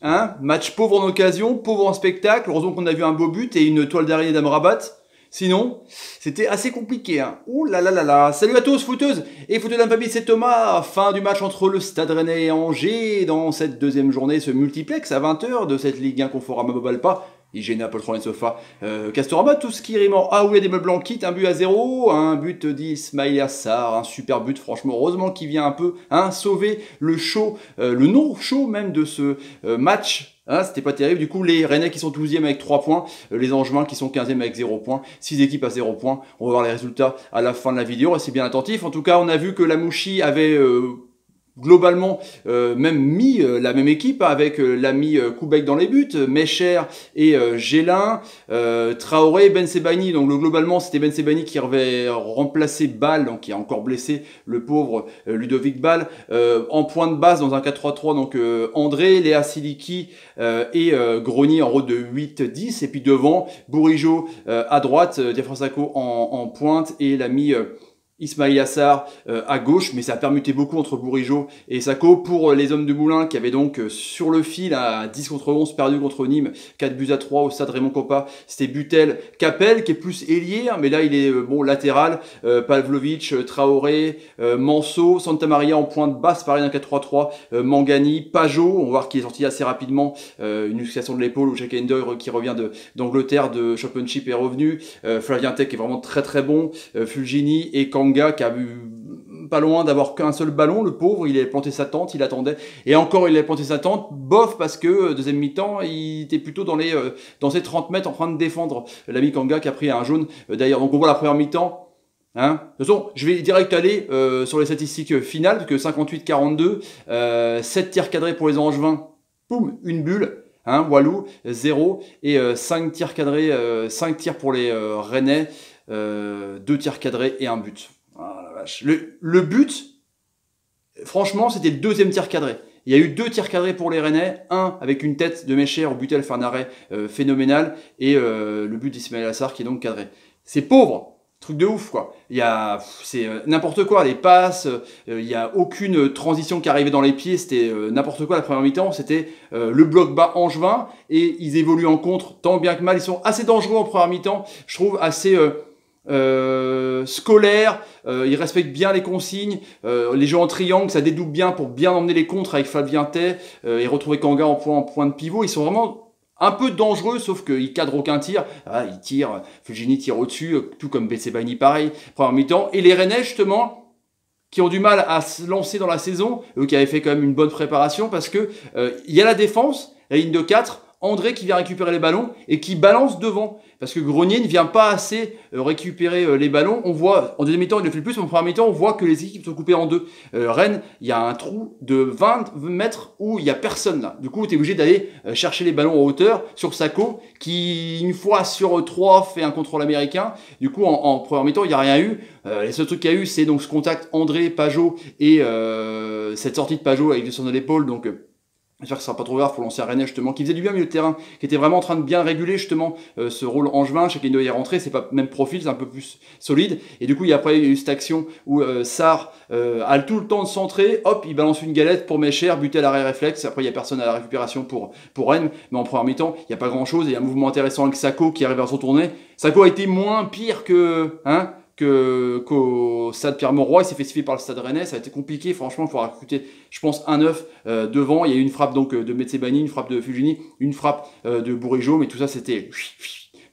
Hein, match pauvre en occasion, pauvre en spectacle. Heureusement qu'on a vu un beau but et une toile d'araignée d'Amrabat. Sinon, c'était assez compliqué. Hein. Ouh là là là là. Salut à tous, footeuses et footeux d'un famille, c'est Thomas. Fin du match entre le Stade Rennais et Angers dans cette deuxième journée, ce multiplex à 20h de cette Ligue 1 Conforama Mobalpa. Hygiène, poltron et sofa, Castorama, tout ce qui rime en A où il y a des meubles en kit, un but à 0, un but d'Ismaïl Assar, un super but, franchement, heureusement qu'il vient un peu sauver le show, le non-show même de ce match. Hein, c'était pas terrible. Du coup, les Rennais qui sont 12e avec 3 points, les Angevins qui sont 15e avec 0 points, 6 équipes à 0 points. On va voir les résultats à la fin de la vidéo, restez bien attentifs. En tout cas, on a vu que la Mouchi avait globalement même mis la même équipe avec l'ami Koubek dans les buts, Mecher et Gélin, Traoré, Ben Sebaini. Donc globalement c'était Ben Sebaini qui avait remplacé Ball, donc qui a encore blessé le pauvre Ludovic Ball, en point de base dans un 4-3-3, donc André, Léa Siliki et Grenier en rôle de 8-10, et puis devant Bourigeaud à droite, Diafra Sakho en pointe et l'ami Ismaïl Assar à gauche, mais ça a permuté beaucoup entre Bourigeaud et Sakho pour les hommes de Moulins qui avaient donc sur le fil à 10 contre 11 perdu contre Nîmes, 4 buts à 3 au stade Raymond Kopa. C'était Butel, Capel qui est plus ailier, mais là il est bon latéral, Pavlovic, Traoré, Manso, Santa Maria en pointe basse, pareil d'un 4-3-3, Mangani, Pajot, on va voir qu'il est sorti assez rapidement, une luxation de l'épaule, ou Jack Endoy qui revient d'Angleterre, de Championship est revenu, Flavien Tech est vraiment très très bon, Fulgini et Kanga qui a eu pas loin d'avoir qu'un seul ballon, le pauvre, il avait planté sa tente, il attendait, et encore il avait planté sa tente, bof, parce que deuxième mi-temps, il était plutôt dans ses 30 mètres en train de défendre l'ami Kanga qui a pris un jaune d'ailleurs. Donc on voit la première mi-temps. Hein, de toute façon, je vais direct aller sur les statistiques finales, parce que 58-42, 7 tirs cadrés pour les Angevins, boum, une bulle. Hein, Walou, 0, et 5 tirs cadrés, 5 tirs pour les Rennais, 2 tirs cadrés et un but. Ah, la vache. Le but, franchement, c'était le deuxième tir cadré. Il y a eu 2 tirs cadrés pour les Rennais, un avec une tête de Mecher où Butel fait un arrêt phénoménal, et le but d'Ismaïl Assar qui est donc cadré. C'est pauvre, truc de ouf quoi. C'est n'importe quoi, les passes, il n'y a aucune transition qui arrivait dans les pieds, c'était n'importe quoi la première mi-temps, c'était le bloc bas angevin, et ils évoluent en contre tant bien que mal, ils sont assez dangereux en première mi-temps, je trouve assez scolaire, ils respectent bien les consignes, les jeux en triangle, ça dédouble bien pour bien emmener les contres avec Fabien Tay et retrouver Kanga en point de pivot. Ils sont vraiment un peu dangereux, sauf qu'ils cadrent aucun tir. Ah, ils tirent, Fulgini tire au-dessus, tout comme Betsebani pareil, première mi-temps. Et les Rennais justement, qui ont du mal à se lancer dans la saison, eux qui avaient fait quand même une bonne préparation, parce que il y a la défense, la ligne de 4, André qui vient récupérer les ballons et qui balance devant. Parce que Grenier ne vient pas assez récupérer les ballons. On voit, en deuxième mi-temps, il le fait le plus, mais en première mi-temps, on voit que les équipes sont coupées en deux. Rennes, il y a un trou de 20 mètres où il n'y a personne là. Du coup, tu es obligé d'aller chercher les ballons en hauteur sur Sakho, qui, une fois sur 3, fait un contrôle américain. Du coup, en première mi-temps, il n'y a rien eu. Les seuls trucs qu'il y a eu, c'est donc ce contact André, Pajot et cette sortie de Pajot avec descendre de l'épaule. Donc, j'espère que ce sera pas trop grave pour l'ancien Rennais justement, qui faisait du bien au milieu de terrain, qui était vraiment en train de bien réguler justement ce rôle angevin. Chacun doit y rentrer, c'est pas même profil, c'est un peu plus solide. Et du coup, il y a après eu cette action où Sarr a tout le temps de centrer, hop, il balance une galette pour Mecher, buter à l'arrêt réflexe. Après, il y a personne à la récupération pour Rennes, mais en première mi-temps, il y a pas grand chose. Il y a un mouvement intéressant avec Sakho qui arrive à se retourner. Sakho a été moins pire qu'au stade Pierre-Mauroy, il s'est fait siffler par le stade Rennais, ça a été compliqué, franchement, il faudra recruter, je pense, un neuf devant. Il y a eu une frappe donc de Metsebani, une frappe de Fulgini, une frappe de Bourigeaud, mais tout ça c'était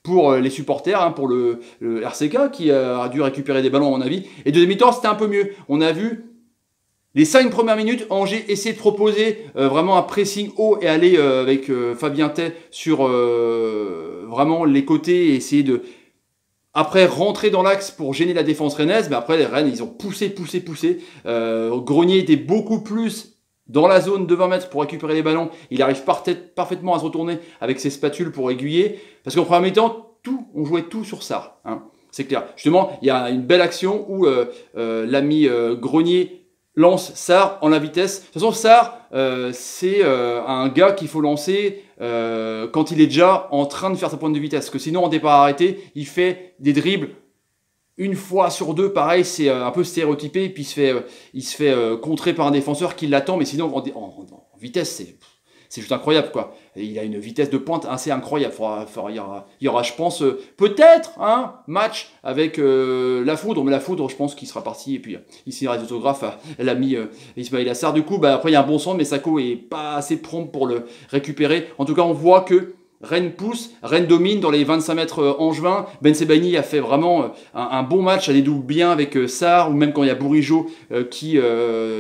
pour les supporters, pour le RCK qui a dû récupérer des ballons à mon avis. Et deuxième mi-temps, c'était un peu mieux. On a vu les 5 premières minutes, Angers essayer de proposer vraiment un pressing haut et aller avec Fabien Tay sur vraiment les côtés et essayer de après rentrer dans l'axe pour gêner la défense rennaise, mais après les Rennes ils ont poussé. Grenier était beaucoup plus dans la zone de 20 mètres pour récupérer les ballons. Il arrive parfaitement à se retourner avec ses spatules pour aiguiller. Parce qu'en première mi-temps, on jouait tout sur Sarr. C'est clair. Justement, il y a une belle action où l'ami Grenier lance Sarr en la vitesse. De toute façon, Sarr, c'est un gars qu'il faut lancer quand il est déjà en train de faire sa pointe de vitesse. Parce que sinon, en départ arrêté, il fait des dribbles une fois sur deux. Pareil, c'est un peu stéréotypé. Puis il se fait contrer par un défenseur qui l'attend. Mais sinon, en vitesse, c'est juste incroyable, quoi. Et il a une vitesse de pointe assez incroyable. Il y aura, je pense, peut-être un match avec la Foudre, mais la Foudre, je pense qu'il sera parti. Et puis, il signera les autographes à l'ami Ismail Assar. Du coup, bah, après, il y a un bon centre, mais Sako est pas assez prompt pour le récupérer. En tout cas, on voit que Rennes pousse, Rennes domine dans les 25 mètres angevins. Ben Sebaini a fait vraiment un bon match, elle dédouble bien avec Sarr, ou même quand il y a Bourigeaud qui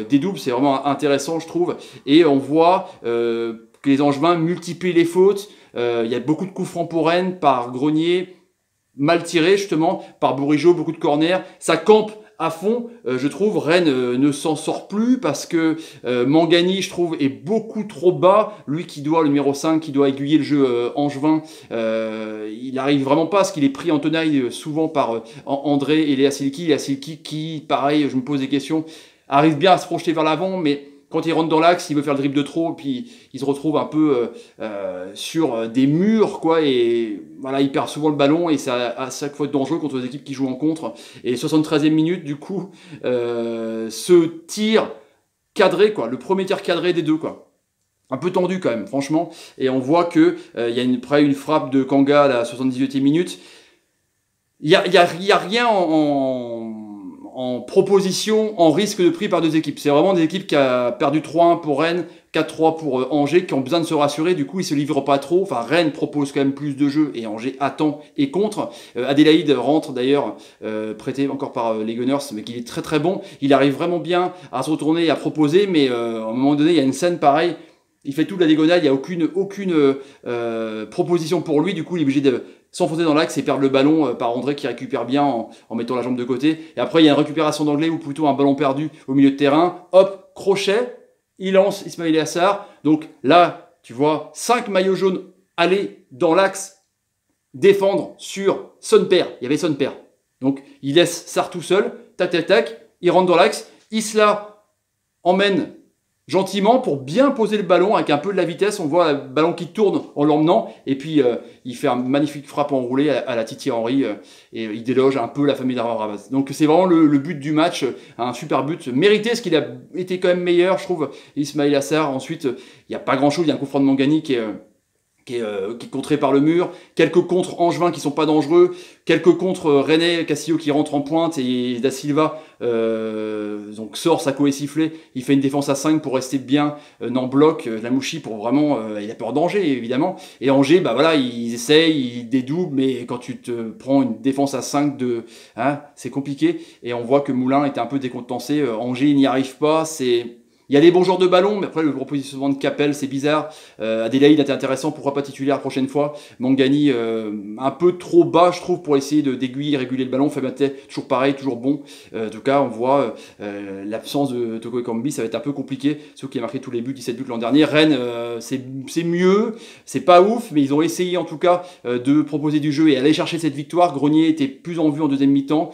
dédouble, c'est vraiment intéressant je trouve. Et on voit que les angevins multiplient les fautes, il y a beaucoup de coups francs pour Rennes par Grenier, mal tiré justement, par Bourigeaud, beaucoup de corners, ça campe à fond, je trouve. Rennes ne s'en sort plus parce que Mangani, je trouve, est beaucoup trop bas. Lui qui doit, le numéro 5, qui doit aiguiller le jeu angevin, il n'arrive vraiment pas parce qu'il est pris en tenaille souvent par André et Léa Silki. Léa Silki qui, pareil, je me pose des questions, arrive bien à se projeter vers l'avant, mais quand il rentre dans l'axe, il veut faire le dribble de trop, puis il se retrouve un peu sur des murs, quoi, et voilà, il perd souvent le ballon, et c'est à chaque fois dangereux contre les équipes qui jouent en contre. Et 73e minute, du coup, ce tir cadré, quoi, le premier tir cadré des deux, quoi. Un peu tendu quand même, franchement, et on voit que il y a une frappe de Kanga à la 78e minute. Il y a rien en proposition, en risque de prix par deux équipes. C'est vraiment des équipes qui ont perdu 3-1 pour Rennes, 4-3 pour Angers, qui ont besoin de se rassurer. Du coup, ils se livrent pas trop. Enfin, Rennes propose quand même plus de jeux et Angers attend et contre. Adélaïde rentre d'ailleurs, prêté encore par les Gunners, mais qui est très très bon. Il arrive vraiment bien à se retourner et à proposer, mais à un moment donné, il y a une scène pareille. Il fait toute la diagonale, il n'y a aucune proposition pour lui. Du coup, il est obligé de s'enfoncer dans l'axe et perdre le ballon par André qui récupère bien en mettant la jambe de côté. Et après, il y a une récupération d'Anglais ou plutôt un ballon perdu au milieu de terrain. Hop, crochet, il lance Ismail Assar. Donc là, tu vois, 5 maillots jaunes aller dans l'axe, défendre sur Son Père. Il y avait Son Père. Donc il laisse Sarr tout seul, tac, tac, tac, il rentre dans l'axe. Isla emmène gentiment pour bien poser le ballon avec un peu de la vitesse. On voit le ballon qui tourne en l'emmenant et puis il fait un magnifique frappe enroulée à la Titi Henry et il déloge un peu la famille d'Arabas. Donc c'est vraiment le but du match, un super but mérité parce qu'il a été quand même meilleur, je trouve, Ismail Assar. Ensuite, il n'y a pas grand chose, il y a un coup franc de Mangani qui est contré par le mur, quelques contres angevins qui sont pas dangereux, quelques contres rennais, Cassillo qui rentre en pointe et Da Silva donc sort Sako est sifflé, il fait une défense à 5 pour rester bien en bloc, Lamouchi pour vraiment, il a peur d'Angers évidemment, et Angers bah voilà ils essayent, ils dédoublent, mais quand tu te prends une défense à 5 c'est compliqué, et on voit que Moulin était un peu décontenancé, Angers n'y arrive pas, il y a des bons joueurs de ballon, mais après le repositionnement de Capel, c'est bizarre. Adélaïde était intéressant, pourquoi pas titulaire la prochaine fois. Mangani, un peu trop bas, je trouve, pour essayer d'aiguiller, réguler le ballon. Fabaté, toujours pareil, toujours bon. En tout cas, on voit l'absence de Toko Ekambi, ça va être un peu compliqué. Ceux qui a marqué tous les buts, 17 buts l'an dernier. Rennes, c'est mieux, c'est pas ouf, mais ils ont essayé en tout cas de proposer du jeu et aller chercher cette victoire. Grenier était plus en vue en deuxième mi-temps,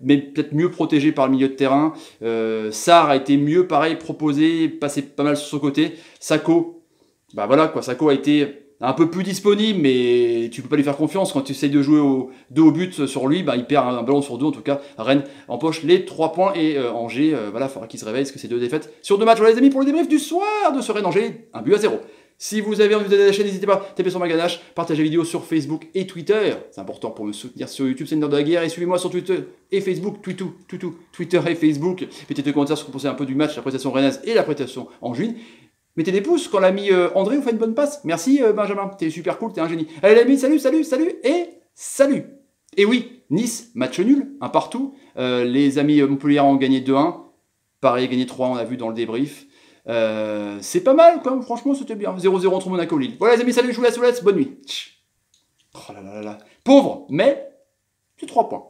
mais peut-être mieux protégé par le milieu de terrain. Sarr a été mieux, pareil, proposé, passé pas mal sur son côté. Sako, bah voilà quoi, Sako a été un peu plus disponible, mais tu peux pas lui faire confiance quand tu essayes de jouer au but sur lui, bah il perd un ballon sur deux. En tout cas, Rennes empoche les 3 points et Angers, voilà, il faudra qu'il se réveille parce que c'est 2 défaites sur 2 matchs. Voilà les amis pour le débrief du soir de ce Rennes-Angers, 1-0. Si vous avez envie de la chaîne, n'hésitez pas, tapez sur ma ganache, partagez la vidéo sur Facebook et Twitter. C'est important pour me soutenir sur YouTube, c'est une heure de la guerre. Et suivez-moi sur Twitter et Facebook, Twitter et Facebook. Mettez des commentaires sur ce que vous pensez un peu du match, la prestation rennaise et la prestation en juin. Mettez des pouces quand l'ami André vous fait une bonne passe. Merci Benjamin, t'es super cool, t'es un génie. Allez l'ami, salut et salut. Et oui, Nice, match nul, un partout. Les amis Montpellier ont gagné 2-1. Pareil, gagné 3, on a vu dans le débrief. C'est pas mal, quoi. Franchement, c'était bien. 0-0 entre Monaco et Lille. Voilà, les amis, salut, je vous laisse, bonne nuit. Oh là là là là. Pauvre, mais c'est 3 points.